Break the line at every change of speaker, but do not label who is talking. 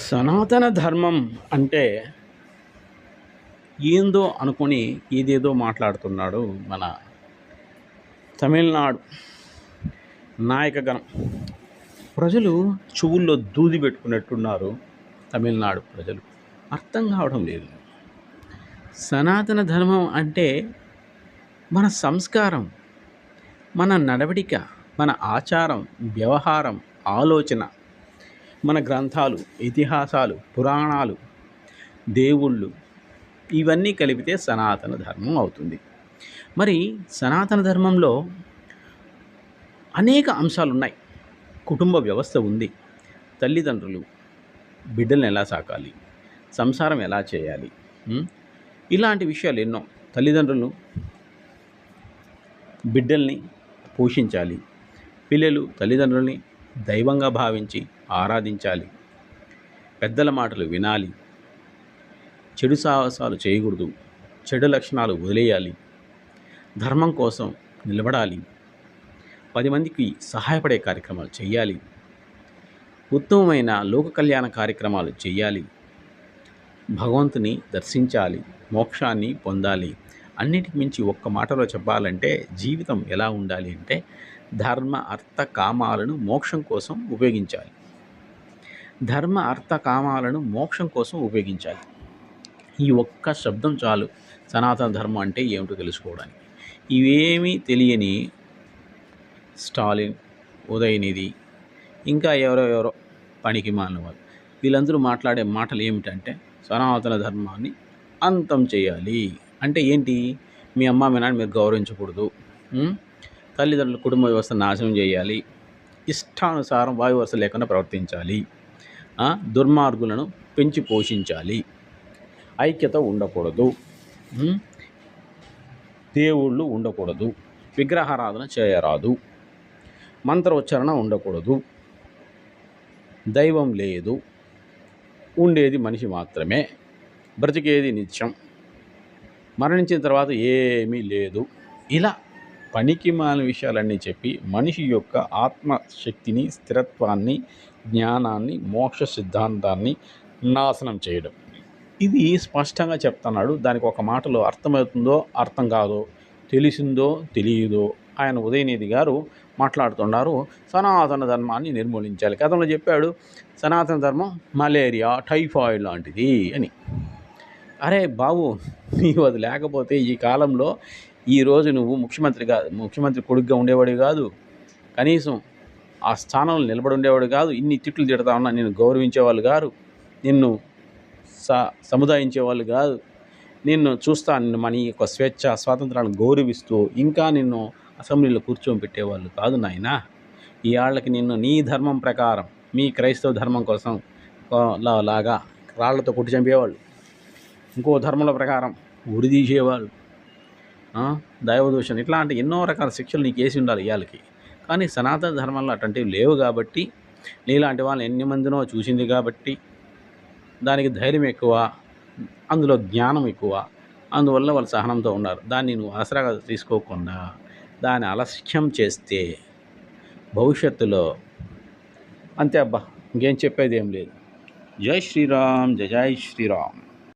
సనాతన ధర్మం అంటే ఏందో అనుకొని ఏదేదో మాట్లాడుతున్నాడు మన తమిళనాడు నాయకగణం. ప్రజలు చెవుల్లో దూది పెట్టుకున్నట్టున్నారు తమిళనాడు ప్రజలు. అర్థం కావడం లేదు. సనాతన ధర్మం అంటే మన సంస్కారం, మన నడవడిక, మన ఆచారం, వ్యవహారం, ఆలోచన, మన గ్రంథాలు, ఇతిహాసాలు, పురాణాలు, దేవుళ్ళు, ఇవన్నీ కలిపితే సనాతన ధర్మం అవుతుంది. మరి సనాతన ధర్మంలో అనేక అంశాలు ఉన్నాయి. కుటుంబ వ్యవస్థ ఉంది. తల్లిదండ్రులు బిడ్డలను ఎలా సాకాలి, సంసారం ఎలా చేయాలి, ఇలాంటి విషయాలు ఎన్నో. తల్లిదండ్రులు బిడ్డల్ని పోషించాలి. పిల్లలు తల్లిదండ్రుల్ని దైవంగా భావించి ఆరాధించాలి. పెద్దల మాటలు వినాలి. చెడు సాహసాలు చేయకూడదు. చెడు లక్షణాలు వదిలేయాలి. ధర్మం కోసం నిలబడాలి. 10 మందికి సహాయపడే కార్యక్రమాలు చేయాలి. ఉత్తమమైన లోక కళ్యాణ కార్యక్రమాలు చేయాలి. భగవంతుని దర్శించాలి. మోక్షాన్ని పొందాలి. అన్నిటికి మించి ఒక్క మాటలో చెప్పాలంటే జీవితం ఎలా ఉండాలి అంటే ధర్మ అర్థ కామాలను మోక్షం కోసం ఉపయోగించాలి. ధర్మ అర్థ కామాలను మోక్షం కోసం ఉపయోగించాలి. ఈ ఒక్క శబ్దం చాలు సనాతన ధర్మం అంటే ఏమిటో తెలుసుకోవడానికి. ఇవేమీ తెలియని స్టాలిన్, ఉదయనిధి, ఇంకా ఎవరో పనికి మాలిన వాళ్ళు, వీళ్ళందరూ మాట్లాడే మాటలు ఏమిటంటే సనాతన ధర్మాన్ని అంతం చేయాలి. అంటే ఏంటి? మీ అమ్మ మీ నాన్న మీరు గౌరవించకూడదు, తల్లిదండ్రుల కుటుంబ వ్యవస్థ నాశనం చేయాలి, ఇష్టానుసారం వాయు వరుస లేకుండా ప్రవర్తించాలి, దుర్మార్గులను పెంచి పోషించాలి, ఐక్యత ఉండకూడదు, దేవుళ్ళు ఉండకూడదు, విగ్రహారాధన చేయరాదు, మంత్రోచ్చారణ ఉండకూడదు, దైవం లేదు, ఉండేది మనిషి మాత్రమే, బ్రతికేది నిత్యం, మరణించిన తర్వాత ఏమీ లేదు. ఇలా పనికి మాలిన విషయాలన్నీ చెప్పి మనిషి యొక్క ఆత్మశక్తిని, స్థిరత్వాన్ని, జ్ఞానాన్ని, మోక్ష సిద్ధాంతాన్ని నాశనం చేయడం. ఇది స్పష్టంగా చెప్తున్నాడు. దానికి ఒక మాటలో అర్థమవుతుందో అర్థం కాదో, తెలిసిందో తెలియదో ఆయన ఉదయనిధి గారు మాట్లాడుతున్నారు. సనాతన ధర్మాన్ని నిర్మూలించాలి. గతంలో చెప్పాడు సనాతన ధర్మం మలేరియా, టైఫాయిడ్ లాంటిది అని. అరే బాబు, నీవు అది లేకపోతే ఈ కాలంలో ఈరోజు నువ్వు ముఖ్యమంత్రి కొడుకుగా ఉండేవాడు కాదు, కనీసం ఆ స్థానంలో నిలబడి ఉండేవాడు కాదు, ఇన్ని తిట్లు తిడతా ఉన్నా నిన్ను గౌరవించేవాళ్ళు కాదు, నిన్ను సముదాయించేవాళ్ళు కాదు, నిన్ను మన యొక్క స్వేచ్ఛ స్వాతంత్రాలను గౌరవిస్తూ ఇంకా నిన్ను అసెంబ్లీలో కూర్చొని పెట్టేవాళ్ళు కాదు నాయనా. ఈ ఆళ్ళకి నిన్ను నీ ధర్మం ప్రకారం, మీ క్రైస్తవ ధర్మం కోసం లాగా రాళ్లతో కొట్టి చంపేవాళ్ళు, ఇంకో ధర్మంలో ప్రకారం ఉరి తీసేవాళ్ళు, దైవదూషణ, ఇట్లాంటి ఎన్నో రకాల శిక్షలు నీకు వేసి ఉండాలి ఇవాళకి. కానీ సనాతన ధర్మంలో అటువంటివి లేవు కాబట్టి, నీలాంటి వాళ్ళని ఎన్ని మందినో చూసింది కాబట్టి దానికి ధైర్యం ఎక్కువ, అందులో జ్ఞానం ఎక్కువ, అందువల్ల వాళ్ళు సహనంతో ఉన్నారు. దాన్ని నువ్వు ఆసరాగా తీసుకోకుండా దాన్ని అలక్ష్యం చేస్తే భవిష్యత్తులో అంతే అబ్బా, ఇంకేం చెప్పేది ఏం లేదు. జై శ్రీరామ్, జై శ్రీరామ్.